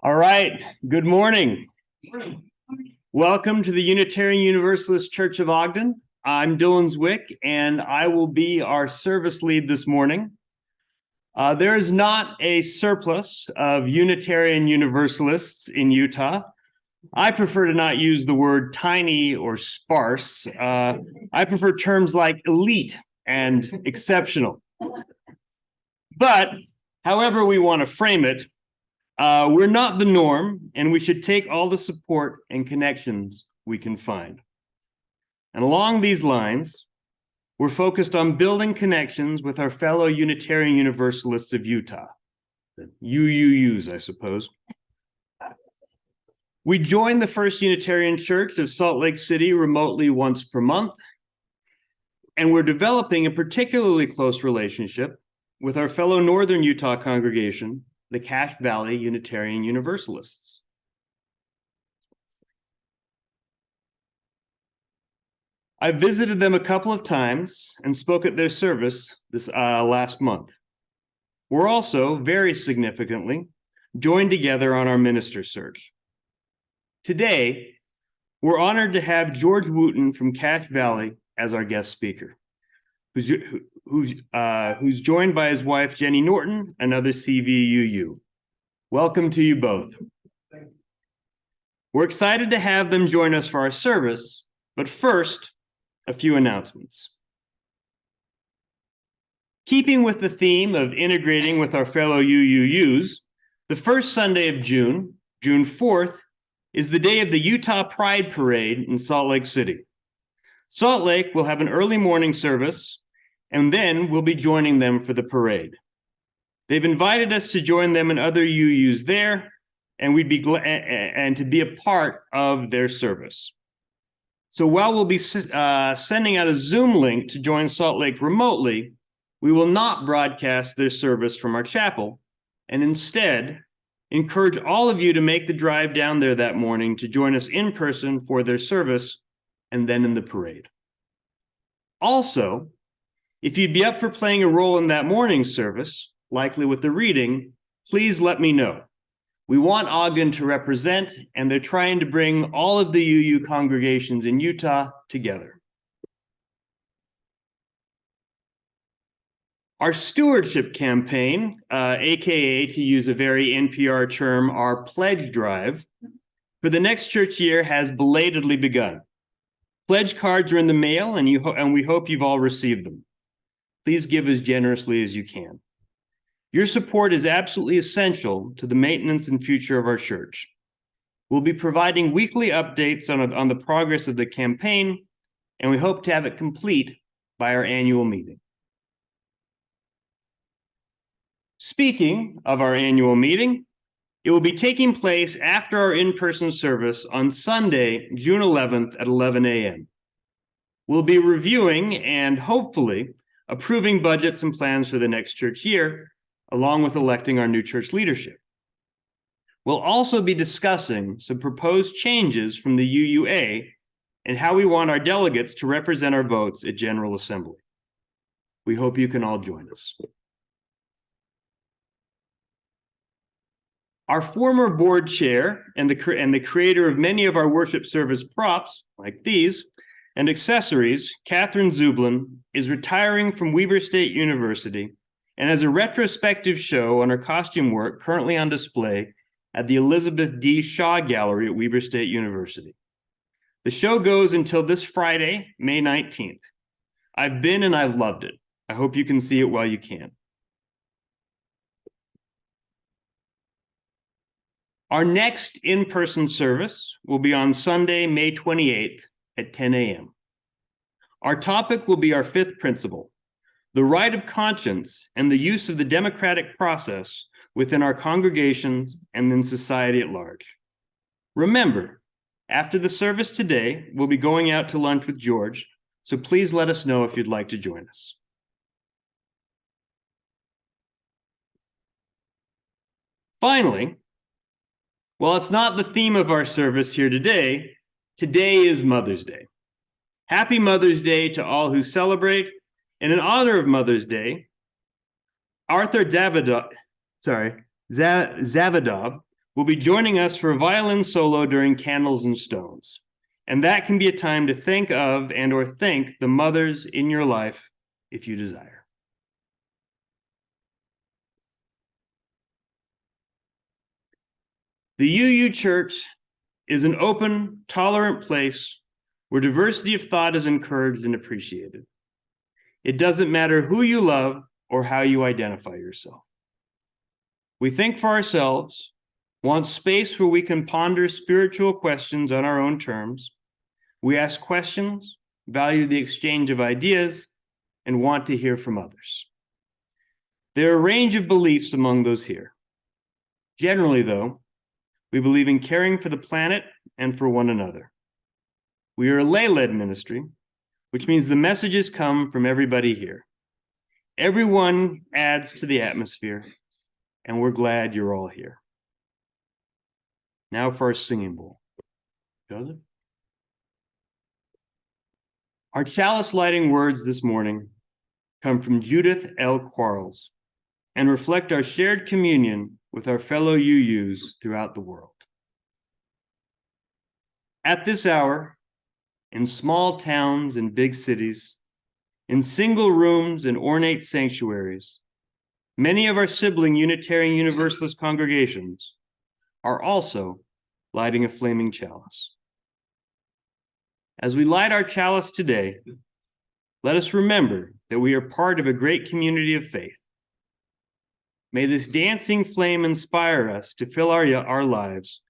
All right, good morning. Welcome to the Unitarian Universalist Church of Ogden. I'm Dylan Zwick, and I will be our service lead this morning. There is not a surplus of Unitarian Universalists in Utah. I prefer to not use the word tiny or sparse. I prefer terms like elite and exceptional. But however we want to frame it, we're not the norm, and we should take all the support and connections we can find. And along these lines, we're focused on building connections with our fellow Unitarian Universalists of Utah, the UUUs, I suppose. We join the First Unitarian Church of Salt Lake City remotely once per month, and we're developing a particularly close relationship with our fellow Northern Utah congregation, the Cache Valley Unitarian Universalists. I visited them a couple of times and spoke at their service this last month. We're also, very significantly, joined together on our minister search. Today, we're honored to have George Wootton from Cache Valley as our guest speaker, who's joined by his wife, Jenny Norton, another CVUU. Welcome to you both. We're excited to have them join us for our service, but first, a few announcements. Keeping with the theme of integrating with our fellow UUUs, the first Sunday of June, June 4th, is the day of the Utah Pride Parade in Salt Lake City. Salt Lake will have an early morning service, and then we'll be joining them for the parade. They've invited us to join them and other UUs there, and we'd be glad to be a part of their service. So while we'll be sending out a Zoom link to join Salt Lake remotely, we will not broadcast their service from our chapel, and instead encourage all of you to make the drive down there that morning to join us in person for their service and then in the parade. Also, if you'd be up for playing a role in that morning service, likely with the reading, please let me know. We want Ogden to represent, and they're trying to bring all of the UU congregations in Utah together. Our stewardship campaign, AKA, to use a very NPR term, our pledge drive, for the next church year has belatedly begun. Pledge cards are in the mail, and we hope you've all received them. Please give as generously as you can. Your support is absolutely essential to the maintenance and future of our church. We'll be providing weekly updates on the progress of the campaign, and we hope to have it complete by our annual meeting. Speaking of our annual meeting, it will be taking place after our in-person service on Sunday, June 11th at 11 a.m. We'll be reviewing and hopefully approving budgets and plans for the next church year, along with electing our new church leadership. We'll also be discussing some proposed changes from the UUA and how we want our delegates to represent our votes at General Assembly. We hope you can all join us. Our former board chair and the creator of many of our worship service props, like these, and accessories, Catherine Zublin, is retiring from Weber State University and has a retrospective show on her costume work currently on display at the Elizabeth D. Shaw Gallery at Weber State University. The show goes until this Friday, May 19th. I've been and I've loved it. I hope you can see it while you can. Our next in-person service will be on Sunday, May 28th at 10 a.m. Our topic will be our fifth principle, the right of conscience and the use of the democratic process within our congregations and in society at large. Remember, after the service today, we'll be going out to lunch with George, so please let us know if you'd like to join us. Finally, while it's not the theme of our service here today, today is Mother's Day. Happy Mother's Day to all who celebrate. And in honor of Mother's Day, Arthur Zavidov will be joining us for a violin solo during Candles and Stones. And that can be a time to think of and or thank the mothers in your life if you desire. The UU Church is an open, tolerant place where diversity of thought is encouraged and appreciated. It doesn't matter who you love or how you identify yourself. We think for ourselves, want space where we can ponder spiritual questions on our own terms. We ask questions, value the exchange of ideas, and want to hear from others. There are a range of beliefs among those here. Generally, though, we believe in caring for the planet and for one another. We are a lay-led ministry, which means the messages come from everybody here. Everyone adds to the atmosphere, and we're glad you're all here. Now for our singing bowl. Joseph? Our chalice lighting words this morning come from Judith L. Quarles and reflect our shared communion with our fellow UUs throughout the world. At this hour, in small towns and big cities, in single rooms and ornate sanctuaries, many of our sibling Unitarian Universalist congregations are also lighting a flaming chalice. As we light our chalice today, let us remember that we are part of a great community of faith. May this dancing flame inspire us to fill our lives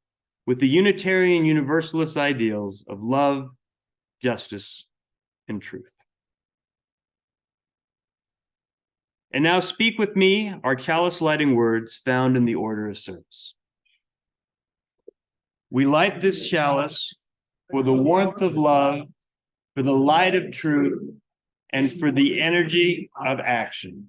with the Unitarian Universalist ideals of love, justice, and truth. And now speak with me our chalice lighting words found in the order of service. We light this chalice for the warmth of love, for the light of truth, and for the energy of action.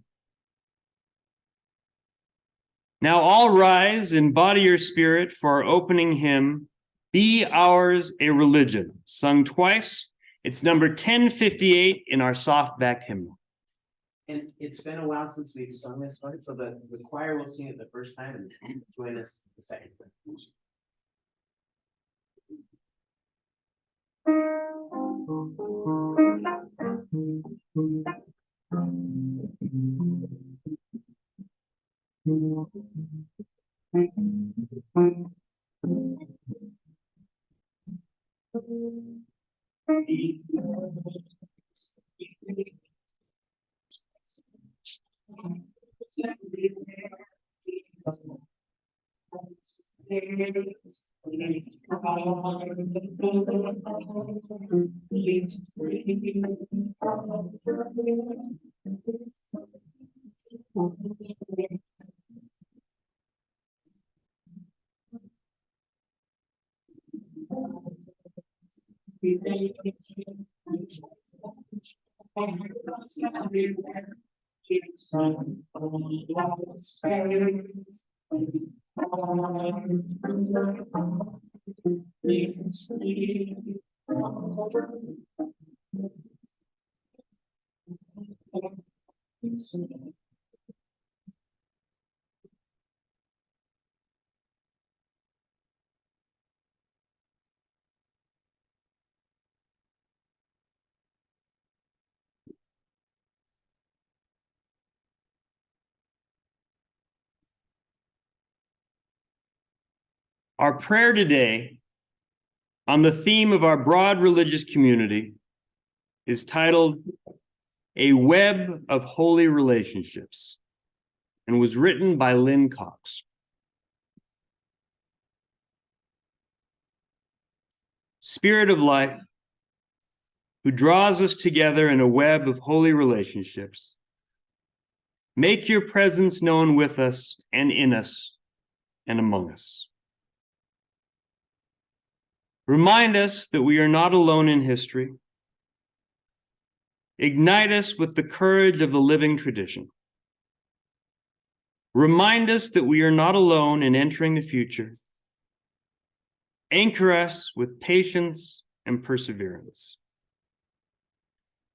Now all rise, embody your spirit for our opening hymn, Be Ours a Religion, sung twice. It's number 1058 in our softback hymnal. And it's been a while since we've sung this one, so the choir will sing it the first time and join us the second time. Our prayer today on the theme of our broad religious community is titled A Web of Holy Relationships and was written by Lynn Cox. Spirit of life, who draws us together in a web of holy relationships, make your presence known with us and in us and among us. Remind us that we are not alone in history. Ignite us with the courage of the living tradition. Remind us that we are not alone in entering the future. Anchor us with patience and perseverance.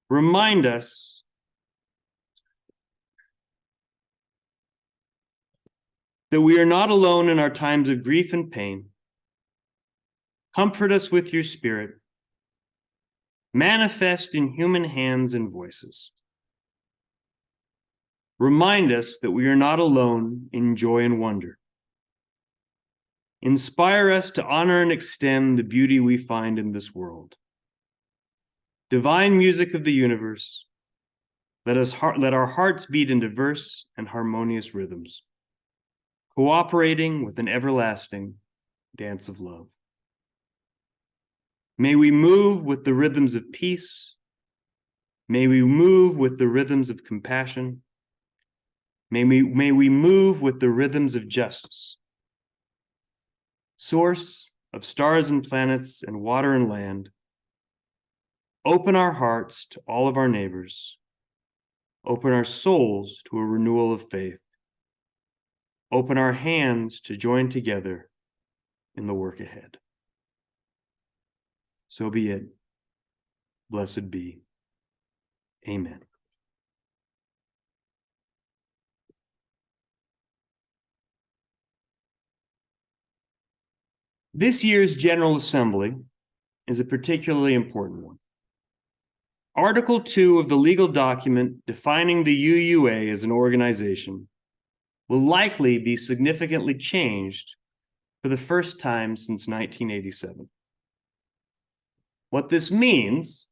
Remind us that we are not alone in our times of grief and pain. Comfort us with your Spirit. Manifest in human hands and voices. Remind us that we are not alone in joy and wonder. Inspire us to honor and extend the beauty we find in this world. Divine music of the universe, let our hearts beat in diverse and harmonious rhythms, cooperating with an everlasting dance of love. May we move with the rhythms of peace. May we move with the rhythms of compassion. May we move with the rhythms of justice. Source of stars and planets and water and land, open our hearts to all of our neighbors. Open our souls to a renewal of faith. Open our hands to join together in the work ahead. So be it. Blessed be. Amen. This year's General Assembly is a particularly important one. Article 2 of the legal document defining the UUA as an organization will likely be significantly changed for the first time since 1987. What this means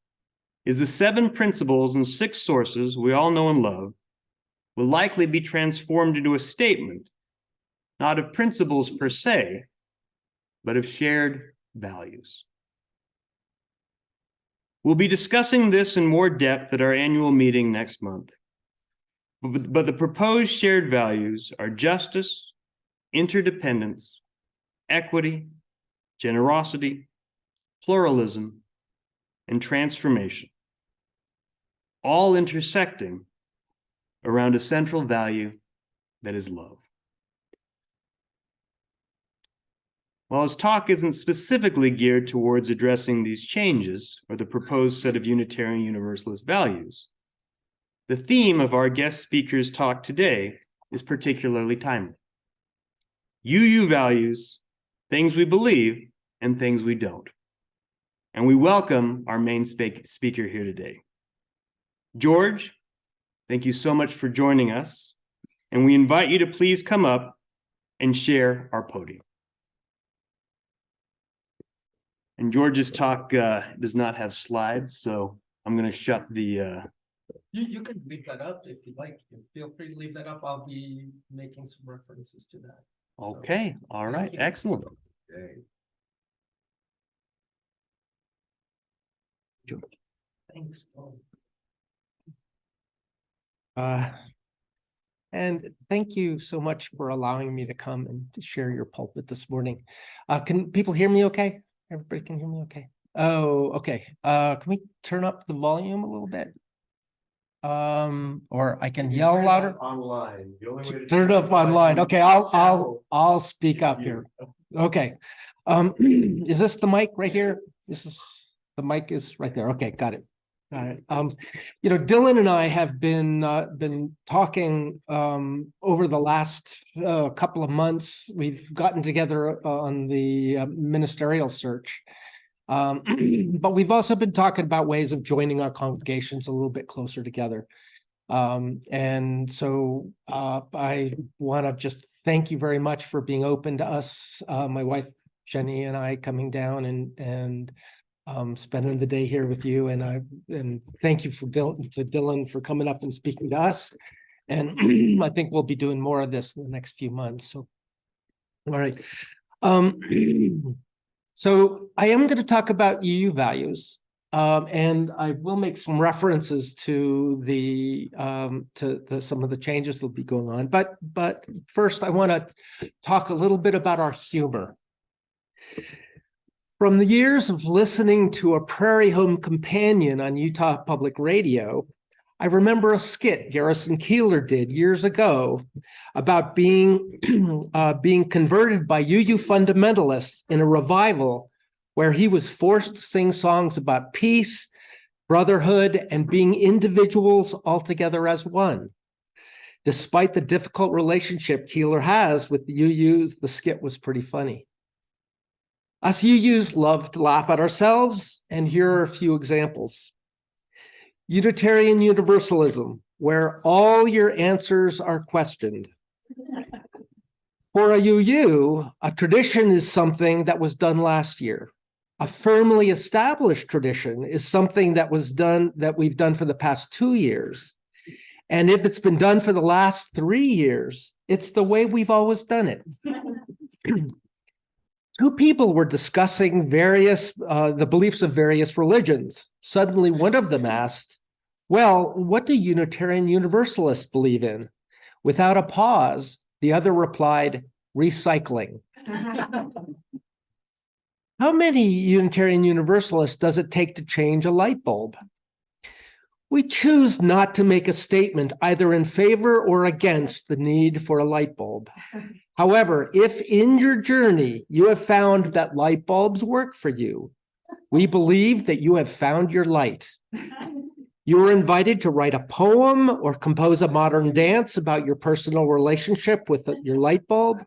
is the 7 principles and 6 sources we all know and love will likely be transformed into a statement, not of principles per se, but of shared values. We'll be discussing this in more depth at our annual meeting next month. But the proposed shared values are justice, interdependence, equity, generosity, pluralism, and transformation, all intersecting around a central value that is love. While his talk isn't specifically geared towards addressing these changes or the proposed set of Unitarian Universalist values, the theme of our guest speaker's talk today is particularly timely. UU values, things we believe and things we don't. And we welcome our main speaker here today. George, thank you so much for joining us, and we invite you to please come up and share our podium. And George's talk does not have slides, so I'm going to shut the... You can leave that up if you'd like. Feel free to leave that up. I'll be making some references to that. Okay, all right, excellent. Okay. George. Thanks. And thank you so much for allowing me to come and to share your pulpit this morning. Can people hear me okay? Everybody can hear me okay? Oh, okay. Can we turn up the volume a little bit? Or I can yell louder. Online. The only way to Turn it up online. Okay, I'll speak up here. Okay. Is this the mic right here? The mic is right there. Okay, got it. Got it. Dylan and I have been talking over the last couple of months. We've gotten together on the ministerial search, but we've also been talking about ways of joining our congregations a little bit closer together. And so I want to just thank you very much for being open to us, my wife Jenny and I coming down and spending the day here with you, and thank you to Dylan for coming up and speaking to us. And I think we'll be doing more of this in the next few months. So, all right. So I am going to talk about UU values, and I will make some references to some of the changes that'll be going on. But first, I want to talk a little bit about our humor. From the years of listening to a Prairie Home Companion on Utah Public Radio, I remember a skit Garrison Keillor did years ago about being converted by UU fundamentalists in a revival where he was forced to sing songs about peace, brotherhood, and being individuals all together as one. Despite the difficult relationship Keeler has with the UUs, the skit was pretty funny. Us UUs love to laugh at ourselves, and here are a few examples. Unitarian Universalism, where all your answers are questioned. For a UU, a tradition is something that was done last year. A firmly established tradition is something that we've done for the past 2 years. And if it's been done for the last 3 years, it's the way we've always done it. Two people were discussing the beliefs of various religions. Suddenly, one of them asked, well, what do Unitarian Universalists believe in? Without a pause, the other replied, recycling. How many Unitarian Universalists does it take to change a light bulb? We choose not to make a statement either in favor or against the need for a light bulb. However, if in your journey you have found that light bulbs work for you, we believe that you have found your light. You are invited to write a poem or compose a modern dance about your personal relationship with your light bulb.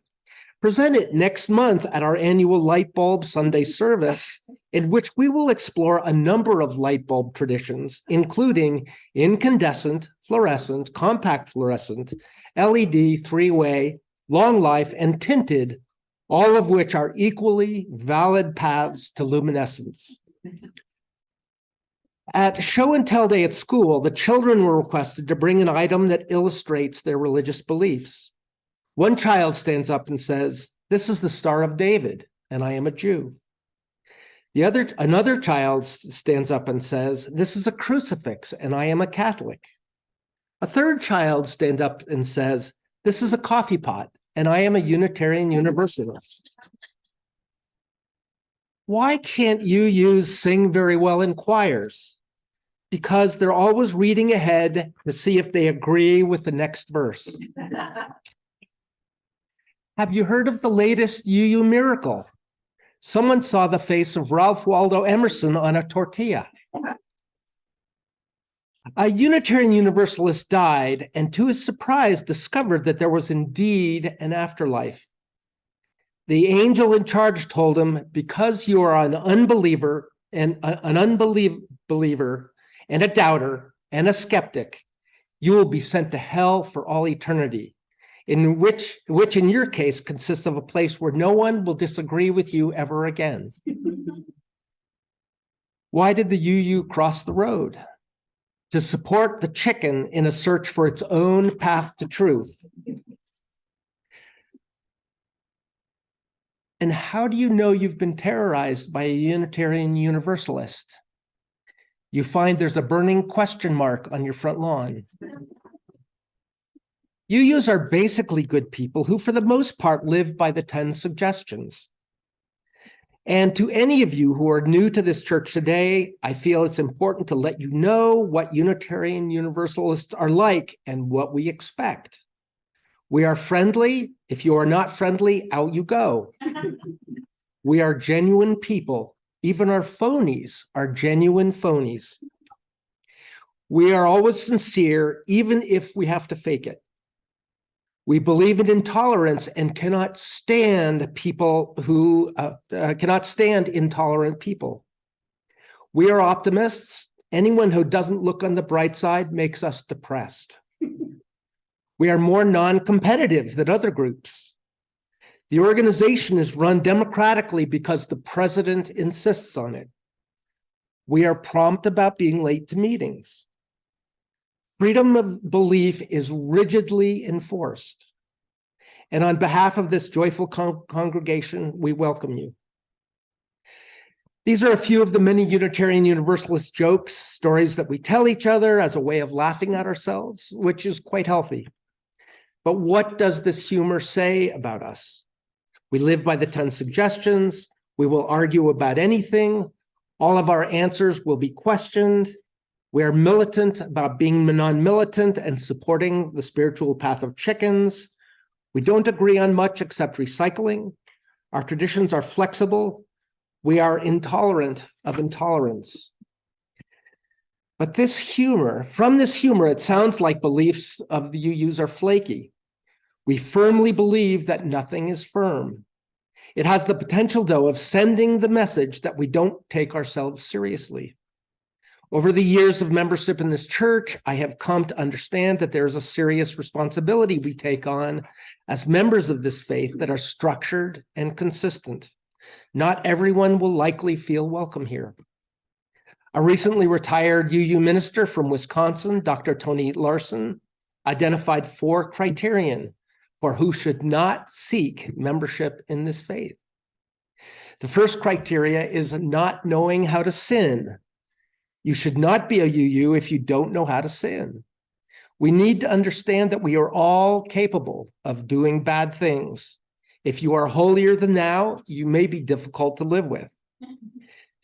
Present it next month at our annual Light Bulb Sunday service, in which we will explore a number of light bulb traditions, including incandescent, fluorescent, compact fluorescent, LED, three-way, long life, and tinted, all of which are equally valid paths to luminescence. At Show and Tell Day at school, the children were requested to bring an item that illustrates their religious beliefs. One child stands up and says, "This is the Star of David, and I am a Jew." Another child stands up and says, "This is a crucifix, and I am a Catholic." A third child stands up and says, "This is a coffee pot, and I am a Unitarian Universalist." Why can't UUs sing very well in choirs? Because they're always reading ahead to see if they agree with the next verse. Have you heard of the latest UU miracle? Someone saw the face of Ralph Waldo Emerson on a tortilla. A Unitarian Universalist died, and to his surprise discovered that there was indeed an afterlife. The angel in charge told him, because you are an unbeliever and a doubter and a skeptic, you will be sent to hell for all eternity, which in your case consists of a place where no one will disagree with you ever again. Why did the UU cross the road? To support the chicken in a search for its own path to truth. And how do you know you've been terrorized by a Unitarian Universalist? You find there's a burning question mark on your front lawn. UUs are basically good people who, for the most part, live by the 10 suggestions. And to any of you who are new to this church today, I feel it's important to let you know what Unitarian Universalists are like and what we expect. We are friendly. If you are not friendly, out you go. We are genuine people. Even our phonies are genuine phonies. We are always sincere, even if we have to fake it. We believe in intolerance and cannot stand intolerant people. We are optimists. Anyone who doesn't look on the bright side makes us depressed. We are more non-competitive than other groups. The organization is run democratically because the president insists on it. We are prompt about being late to meetings. Freedom of belief is rigidly enforced. And on behalf of this joyful congregation, we welcome you. These are a few of the many Unitarian Universalist jokes, stories that we tell each other as a way of laughing at ourselves, which is quite healthy. But what does this humor say about us? We live by the 10 suggestions. We will argue about anything. All of our answers will be questioned. We are militant about being non-militant and supporting the spiritual path of chickens. We don't agree on much except recycling. Our traditions are flexible. We are intolerant of intolerance. But from this humor, it sounds like beliefs of the UUs are flaky. We firmly believe that nothing is firm. It has the potential, though, of sending the message that we don't take ourselves seriously. Over the years of membership in this church, I have come to understand that there is a serious responsibility we take on as members of this faith that are structured and consistent. Not everyone will likely feel welcome here. A recently retired UU minister from Wisconsin, Dr. Tony Larson, identified 4 criterion for who should not seek membership in this faith. The first criteria is not knowing how to sin. You should not be a UU if you don't know how to sin. We need to understand that we are all capable of doing bad things. If you are holier than thou, you may be difficult to live with.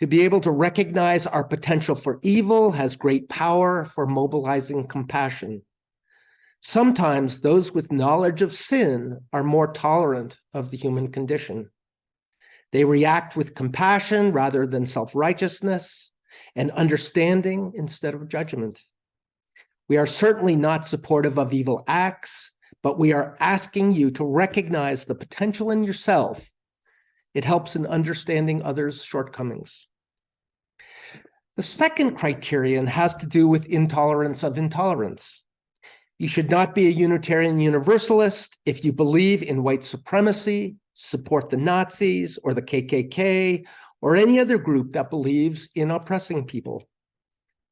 To be able to recognize our potential for evil has great power for mobilizing compassion. Sometimes those with knowledge of sin are more tolerant of the human condition. They react with compassion rather than self-righteousness, and understanding instead of judgment. We are certainly not supportive of evil acts, but we are asking you to recognize the potential in yourself. It helps in understanding others' shortcomings. The second criterion has to do with intolerance of intolerance. You should not be a Unitarian Universalist if you believe in white supremacy, support the Nazis or the KKK, or any other group that believes in oppressing people.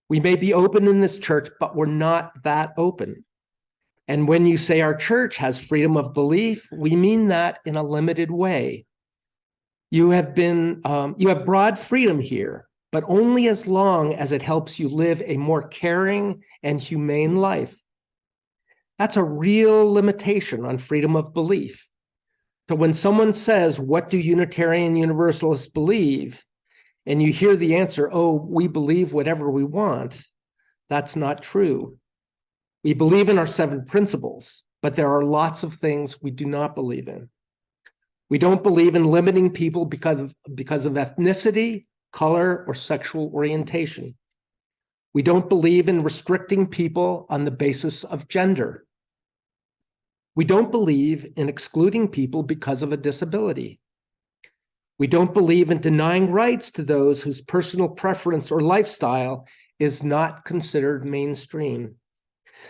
We may be open in this church, but we're not that open. And when you say our church has freedom of belief, we mean that in a limited way. You have broad freedom here, but only as long as it helps you live a more caring and humane life. That's a real limitation on freedom of belief. So when someone says, what do Unitarian Universalists believe? And you hear the answer, oh, we believe whatever we want, that's not true. We believe in our 7 principles, but there are lots of things we do not believe in. We don't believe in limiting people because of ethnicity, color, or sexual orientation. We don't believe in restricting people on the basis of gender. We don't believe in excluding people because of a disability. We don't believe in denying rights to those whose personal preference or lifestyle is not considered mainstream.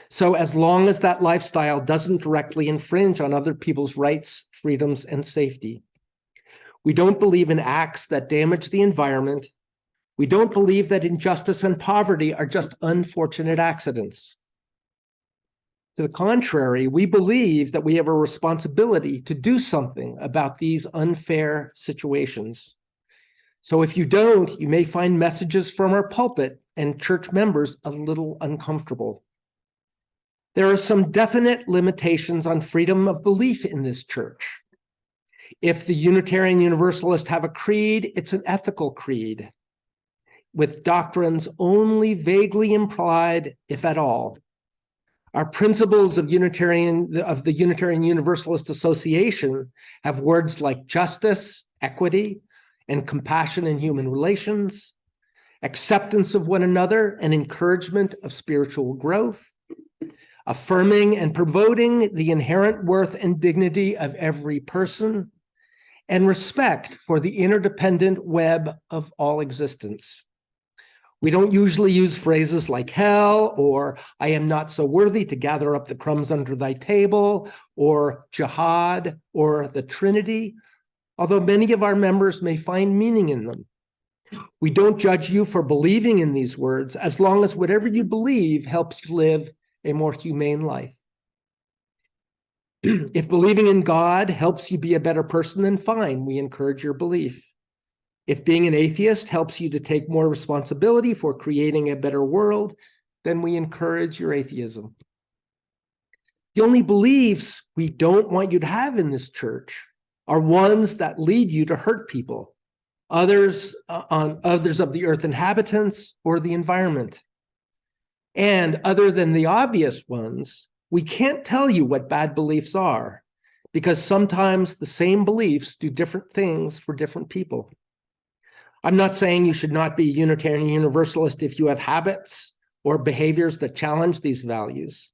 So as long as that lifestyle doesn't directly infringe on other people's rights, freedoms, and safety. We don't believe in acts that damage the environment. We don't believe that injustice and poverty are just unfortunate accidents. To the contrary, we believe that we have a responsibility to do something about these unfair situations. So if you don't, you may find messages from our pulpit and church members a little uncomfortable. There are some definite limitations on freedom of belief in this church. If the Unitarian Universalists have a creed, it's an ethical creed, with doctrines only vaguely implied, if at all. Our principles of the Unitarian Universalist Association have words like justice, equity, and compassion in human relations, acceptance of one another and encouragement of spiritual growth, affirming and promoting the inherent worth and dignity of every person, and respect for the interdependent web of all existence. We don't usually use phrases like hell, or I am not so worthy to gather up the crumbs under thy table, or jihad, or the Trinity, although many of our members may find meaning in them. We don't judge you for believing in these words, as long as whatever you believe helps you live a more humane life. If believing in God helps you be a better person, then fine, we encourage your belief. If being an atheist helps you to take more responsibility for creating a better world, then we encourage your atheism. The only beliefs we don't want you to have in this church are ones that lead you to hurt people, others of the earth inhabitants or the environment. And other than the obvious ones, we can't tell you what bad beliefs are, because sometimes the same beliefs do different things for different people. I'm not saying you should not be a Unitarian Universalist if you have habits or behaviors that challenge these values.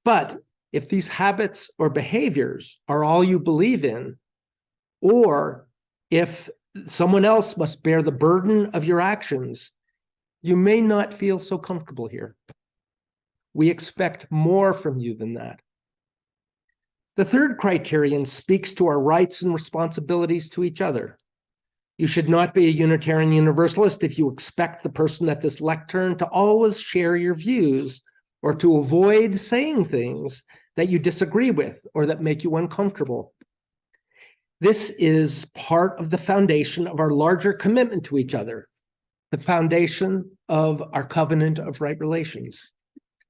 But if these habits or behaviors are all you believe in, or if someone else must bear the burden of your actions, you may not feel so comfortable here. We expect more from you than that. The third criterion speaks to our rights and responsibilities to each other. You should not be a Unitarian Universalist if you expect the person at this lectern to always share your views or to avoid saying things that you disagree with or that make you uncomfortable. This is part of the foundation of our larger commitment to each other, the foundation of our covenant of right relations.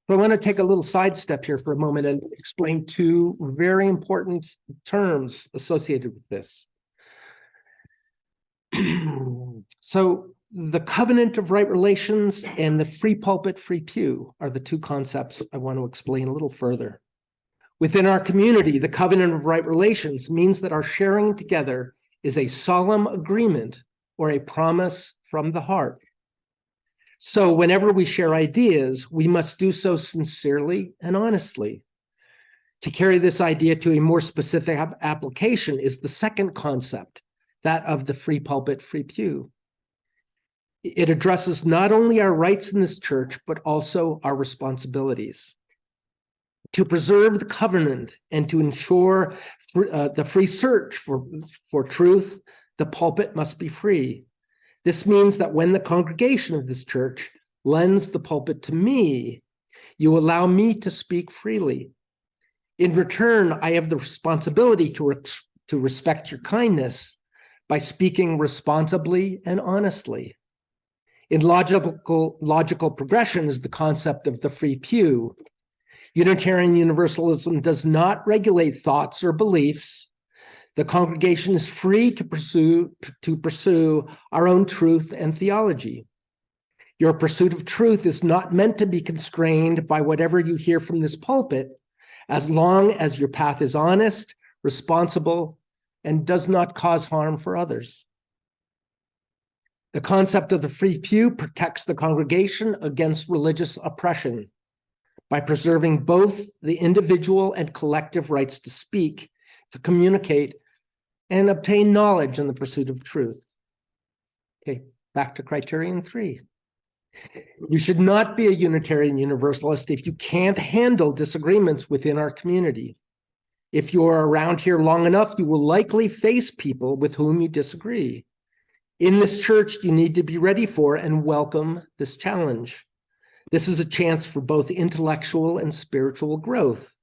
So I want to take a little sidestep here for a moment and explain two very important terms associated with this. So the covenant of right relations and the free pulpit, free pew are the two concepts I want to explain a little further. Within our community, the covenant of right relations means that our sharing together is a solemn agreement or a promise from the heart. So whenever we share ideas, we must do so sincerely and honestly. To carry this idea to a more specific application is the second concept, that of the free pulpit, free pew. It addresses not only our rights in this church, but also our responsibilities. To preserve the covenant and to ensure the free search for truth, the pulpit must be free. This means that when the congregation of this church lends the pulpit to me, you allow me to speak freely. In return, I have the responsibility to respect your kindness by speaking responsibly and honestly. In logical progression is the concept of the free pew. Unitarian Universalism does not regulate thoughts or beliefs. The congregation is free to pursue our own truth and theology. Your pursuit of truth is not meant to be constrained by whatever you hear from this pulpit, as long as your path is honest, responsible, and does not cause harm for others. The concept of the free pew protects the congregation against religious oppression by preserving both the individual and collective rights to speak, to communicate, and obtain knowledge in the pursuit of truth. Okay, back to criterion 3. You should not be a Unitarian Universalist if you can't handle disagreements within our community. If you're around here long enough, you will likely face people with whom you disagree. In this church, you need to be ready for and welcome this challenge. This is a chance for both intellectual and spiritual growth.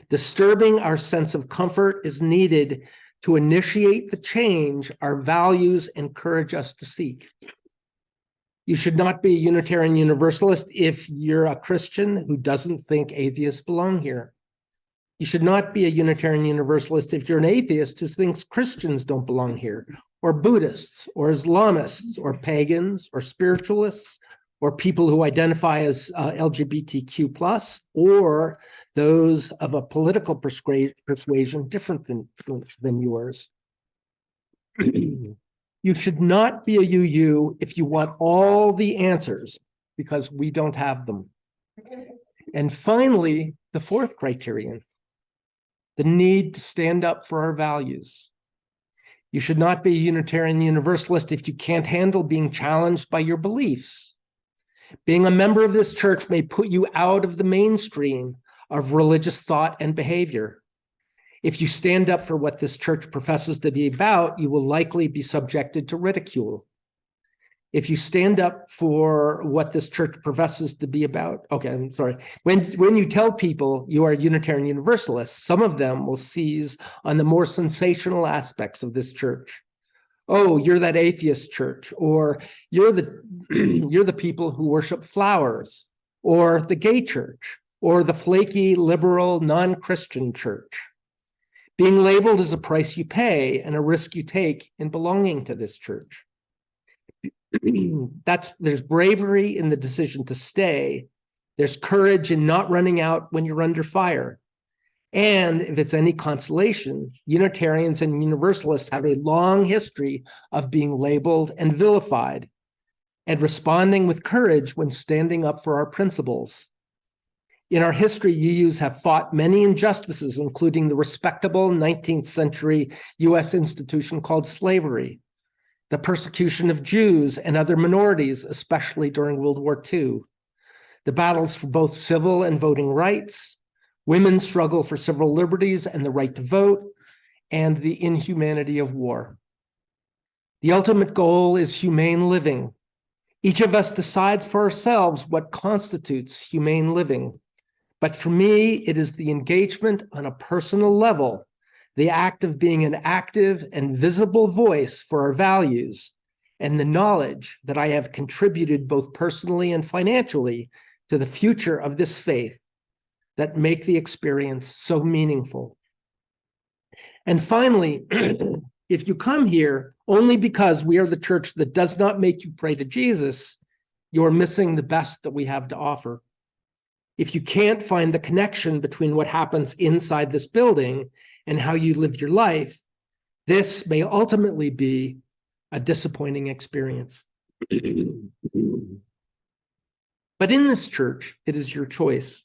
Disturbing our sense of comfort is needed to initiate the change our values encourage us to seek. You should not be a Unitarian Universalist if you're a Christian who doesn't think atheists belong here. You should not be a Unitarian Universalist if you're an atheist who thinks Christians don't belong here, or Buddhists, or Islamists, or pagans, or spiritualists, or people who identify as LGBTQ+, or those of a political persuasion different than yours. You should not be a UU if you want all the answers, because we don't have them. And finally, the fourth criterion, the need to stand up for our values. You should not be a Unitarian Universalist if you can't handle being challenged by your beliefs. Being a member of this church may put you out of the mainstream of religious thought and behavior. If you stand up for what this church professes to be about, you will likely be subjected to ridicule. If you stand up for what this church professes to be about, okay, I'm sorry. When you tell people you are Unitarian Universalists, some of them will seize on the more sensational aspects of this church. Oh, you're that atheist church, or you're the people who worship flowers, or the gay church, or the flaky, liberal, non-Christian church. Being labeled is a price you pay and a risk you take in belonging to this church. There's bravery in the decision to stay. There's courage in not running out when you're under fire. And if it's any consolation, Unitarians and Universalists have a long history of being labeled and vilified. and responding with courage when standing up for our principles. In our history, UUs have fought many injustices, including the respectable 19th century US institution called slavery, the persecution of Jews and other minorities, especially during World War II, the battles for both civil and voting rights, women's struggle for civil liberties and the right to vote, and the inhumanity of war. The ultimate goal is humane living. Each of us decides for ourselves what constitutes humane living. But for me, it is the engagement on a personal level, the act of being an active and visible voice for our values, and the knowledge that I have contributed both personally and financially to the future of this faith that make the experience so meaningful. And finally, if you come here only because we are the church that does not make you pray to Jesus, you're missing the best that we have to offer. If you can't find the connection between what happens inside this building and how you live your life, this may ultimately be a disappointing experience. But in this church, it is your choice.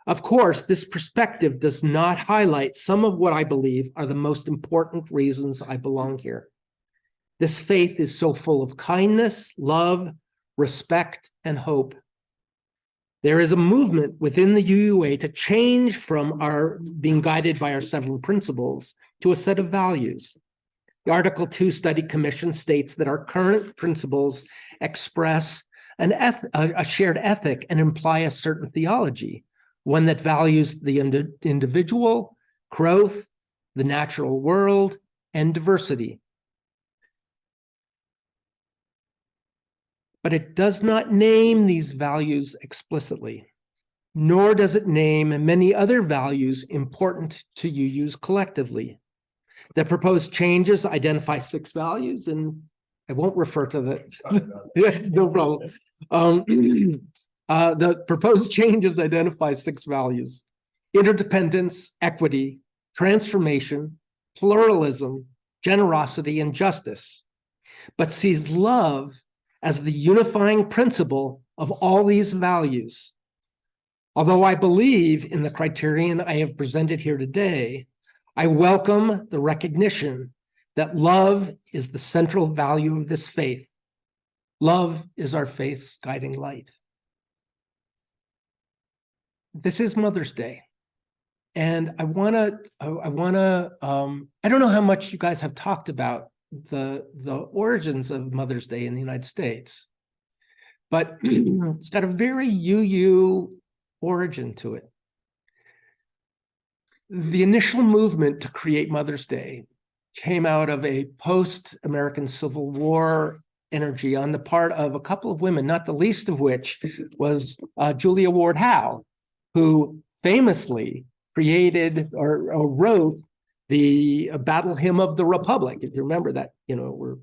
Of course, this perspective does not highlight some of what I believe are the most important reasons I belong here. This faith is so full of kindness, love, respect, and hope. There is a movement within the UUA to change from our being guided by our 7 principles to a set of values. The Article 2 Study Commission states that our current principles express a shared ethic and imply a certain theology, one that values the individual, growth, the natural world, and diversity. But it does not name these values explicitly, nor does it name many other values important to UUs collectively. The proposed changes identify 6 values, and I won't refer to the no problem. The proposed changes identify 6 values: interdependence, equity, transformation, pluralism, generosity, and justice, but sees love as the unifying principle of all these values. Although I believe in the criterion I have presented here today, I welcome the recognition that love is the central value of this faith. Love is our faith's guiding light. This is Mother's Day. And I don't know how much you guys have talked about the origins of Mother's Day in the United States, but it's got a very UU origin to it. The initial movement to create Mother's Day came out of a post-American Civil War energy on the part of a couple of women, not the least of which was Julia Ward Howe, who famously created or wrote the Battle Hymn of the Republic. If you remember that, we're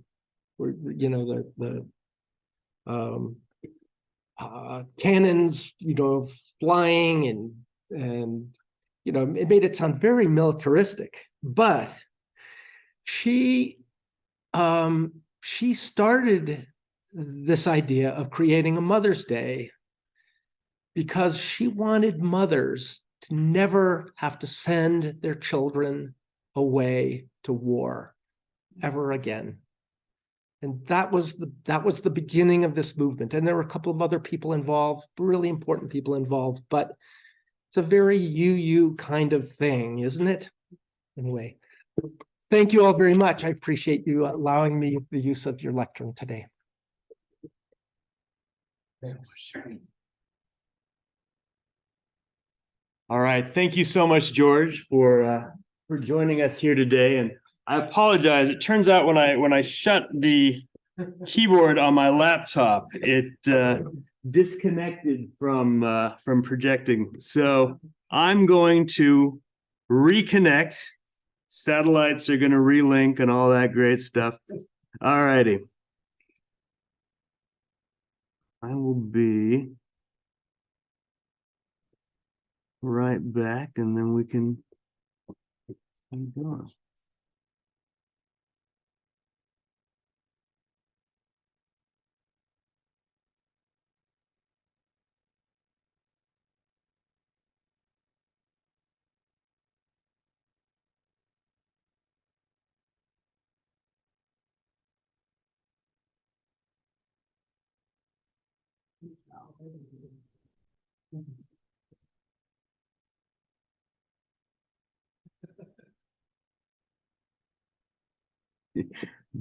the cannons, flying and it made it sound very militaristic. But she started this idea of creating a Mother's Day because she wanted mothers to never have to send their children away to war ever again. And that was the beginning of this movement. And there were a couple of other people involved, really important people involved, but it's a very UU kind of thing, isn't it? Anyway, thank you all very much. I appreciate you allowing me the use of your lectern today. All right. Thank you so much, George, for joining us here today. And I apologize. It turns out when I shut the keyboard on my laptop, it disconnected from projecting. So I'm going to reconnect. Satellites are going to relink and all that great stuff. All righty. I will be right back, and then we can keep going.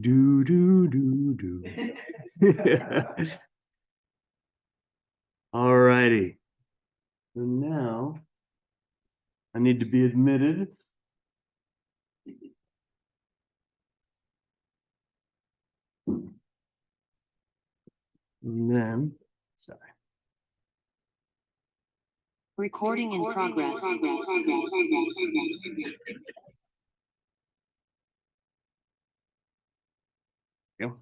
Do, do, do, do. All righty. So now I need to be admitted. And then, sorry. Recording in progress. Go.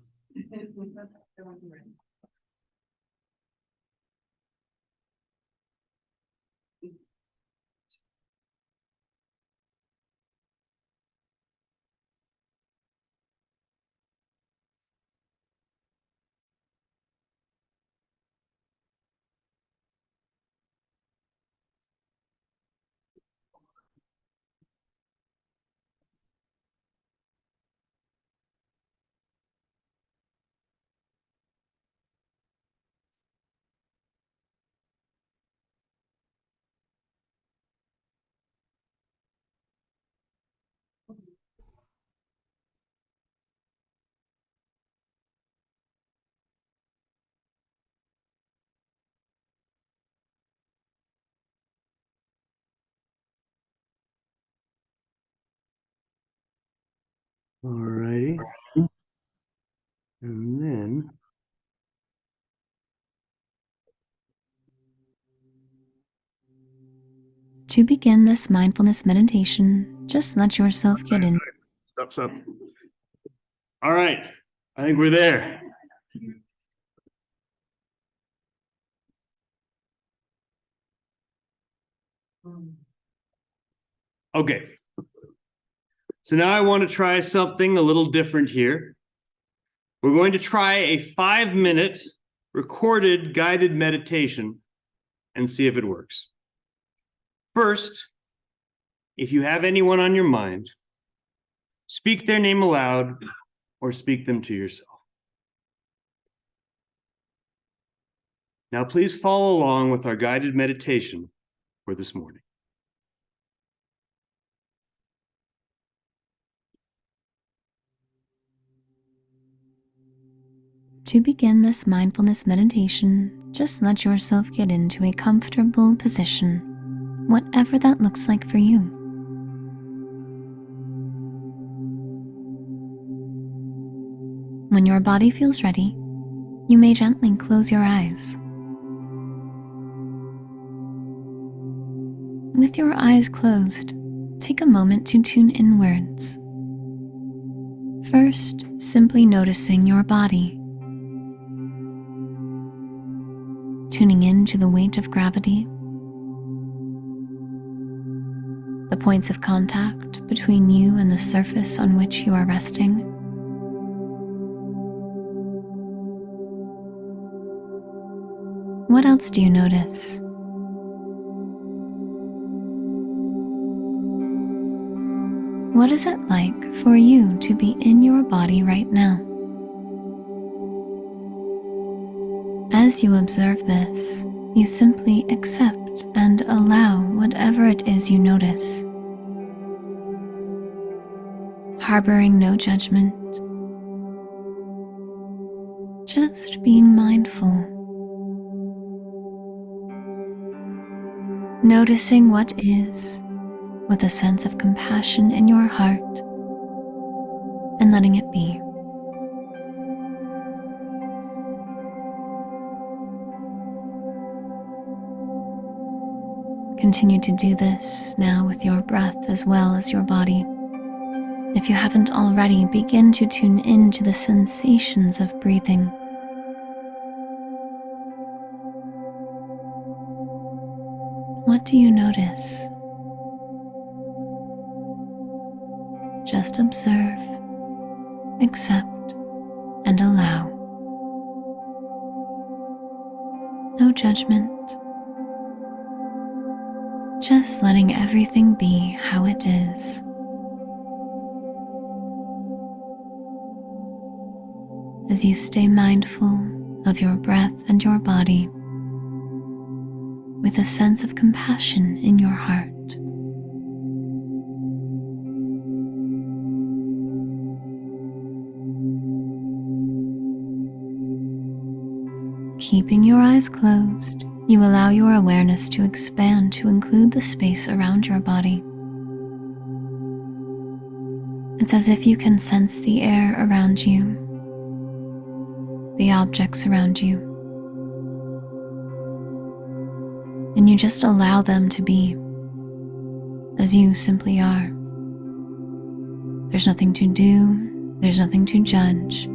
All righty. And then To begin this mindfulness meditation, just let yourself get in. stop. All right. I think we're there. Okay. So now I want to try something a little different here. We're going to try a 5-minute recorded guided meditation and see if it works. First, if you have anyone on your mind, speak their name aloud or speak them to yourself. Now, please follow along with our guided meditation for this morning. To begin this mindfulness meditation, just let yourself get into a comfortable position, whatever that looks like for you. When your body feels ready, you may gently close your eyes. With your eyes closed, take a moment to tune inwards. First, simply noticing your body. Tuning into the weight of gravity, the points of contact between you and the surface on which you are resting. What else do you notice? What is it like for you to be in your body right now? As you observe this, you simply accept and allow whatever it is you notice, harboring no judgment, just being mindful, noticing what is with a sense of compassion in your heart and letting it be. Continue to do this now with your breath as well as your body. If you haven't already, begin to tune into the sensations of breathing. What do you notice? Just observe, accept, and allow. No judgment. Just letting everything be how it is. As you stay mindful of your breath and your body, with a sense of compassion in your heart. Keeping your eyes closed, you allow your awareness to expand to include the space around your body. It's as if you can sense the air around you, the objects around you, and you just allow them to be as you simply are. There's nothing to do, there's nothing to judge.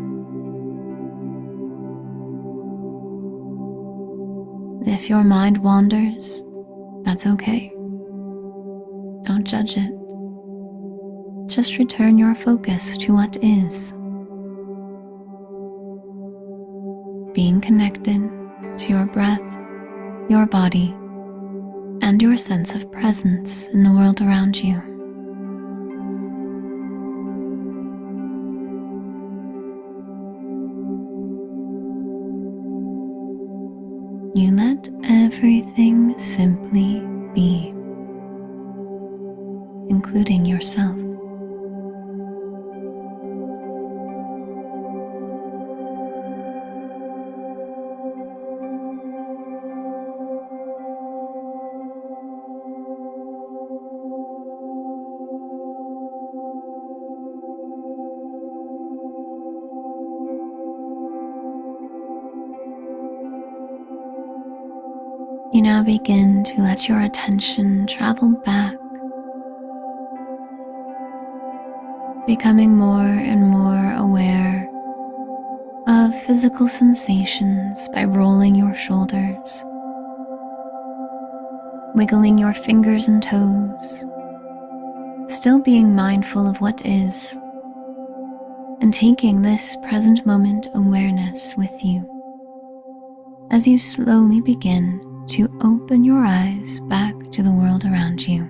If your mind wanders, that's okay. Don't judge it. Just return your focus to what is. Being connected to your breath, your body, and your sense of presence in the world around you. You let everything simply be, including yourself. You now begin to let your attention travel back, becoming more and more aware of physical sensations by rolling your shoulders, wiggling your fingers and toes, still being mindful of what is, and taking this present moment awareness with you as you slowly begin to open your eyes back to the world around you.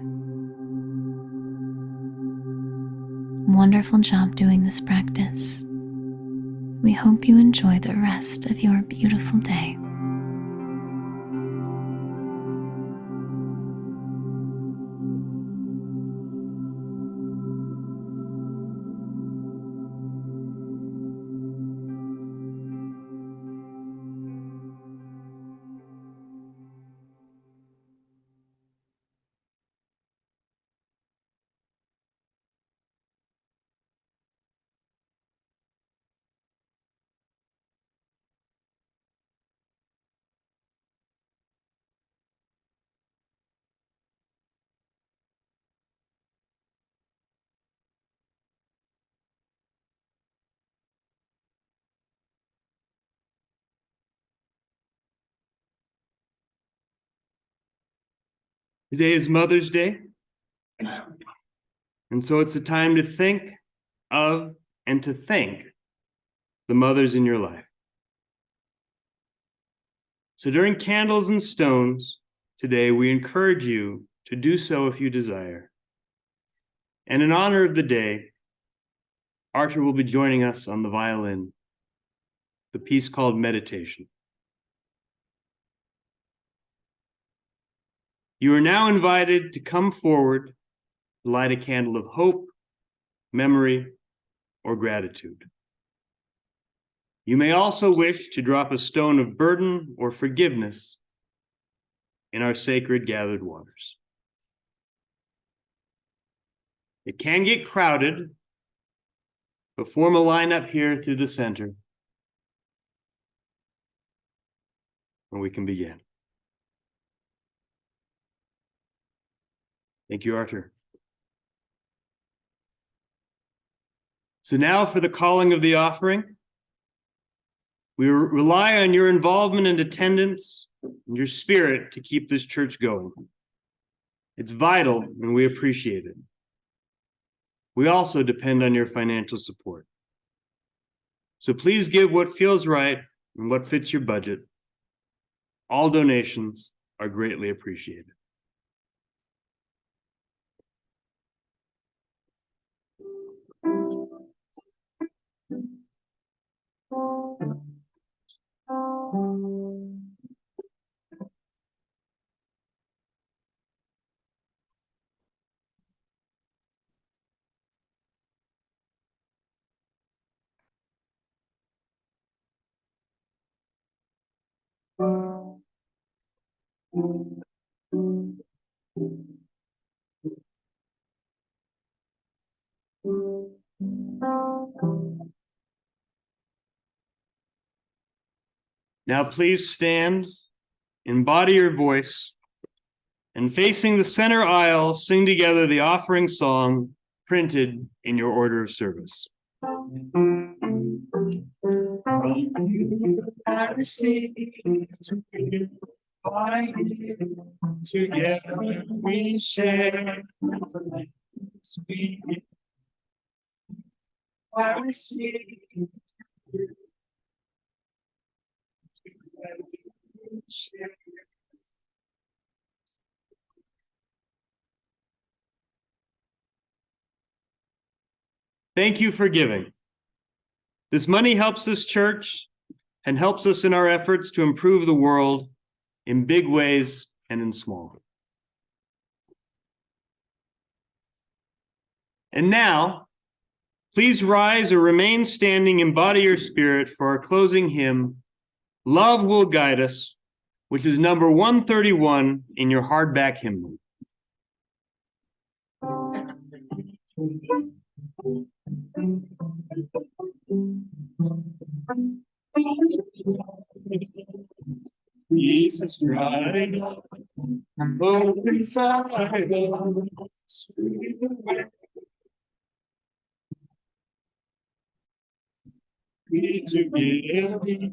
Wonderful job doing this practice. We hope you enjoy the rest of your beautiful day. Today is Mother's Day. And so it's a time to think of and to thank the mothers in your life. So during Candles and Stones today, we encourage you to do so if you desire. And in honor of the day, Arthur will be joining us on the violin, the piece called Meditation. You are now invited to come forward to light a candle of hope, memory, or gratitude. You may also wish to drop a stone of burden or forgiveness in our sacred gathered waters. It can get crowded, but form a line up here through the center, and we can begin. Thank you, Arthur. So now for the calling of the offering. We rely on your involvement and attendance and your spirit to keep this church going. It's vital, and we appreciate it. We also depend on your financial support. So please give what feels right and what fits your budget. All donations are greatly appreciated. Now please stand, embody your voice, and facing the center aisle, sing together the offering song printed in your order of service. Together we share. I receive. Thank you for giving. This money helps this church and helps us in our efforts to improve the world in big ways and in small. And now, please rise or remain standing, embody your spirit for our closing hymn, Love Will Guide Us, which is number 131 in your hardback hymnal. Jesus cried, open silence, we together.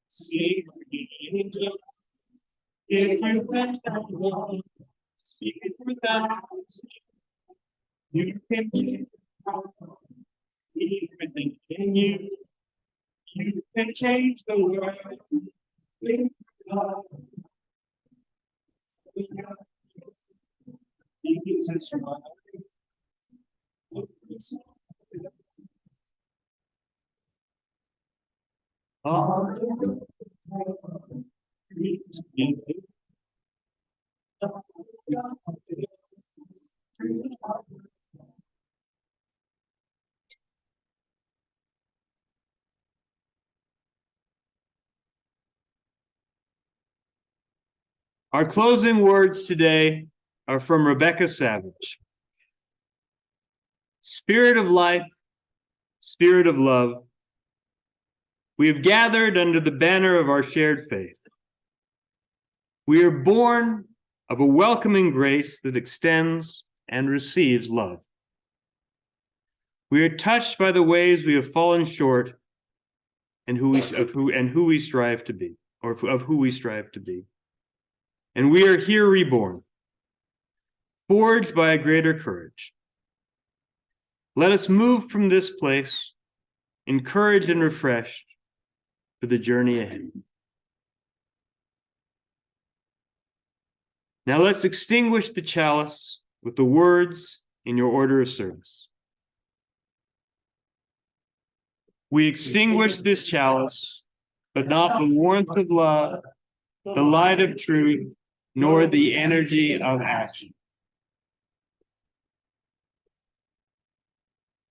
See the angel, if you can speak it without, you can keep everything in you. You can change the world with God. Jesus right. Our closing words today are from Rebecca Savage. Spirit of life, Spirit of love, we have gathered under the banner of our shared faith. We are born of a welcoming grace that extends and receives love. We are touched by the ways we have fallen short and who we strive to be, or of who we strive to be. And we are here reborn, forged by a greater courage. Let us move from this place, encouraged and refreshed for the journey ahead. Now let's extinguish the chalice with the words in your order of service. We extinguish this chalice, but not the warmth of love, the light of truth, nor the energy of action.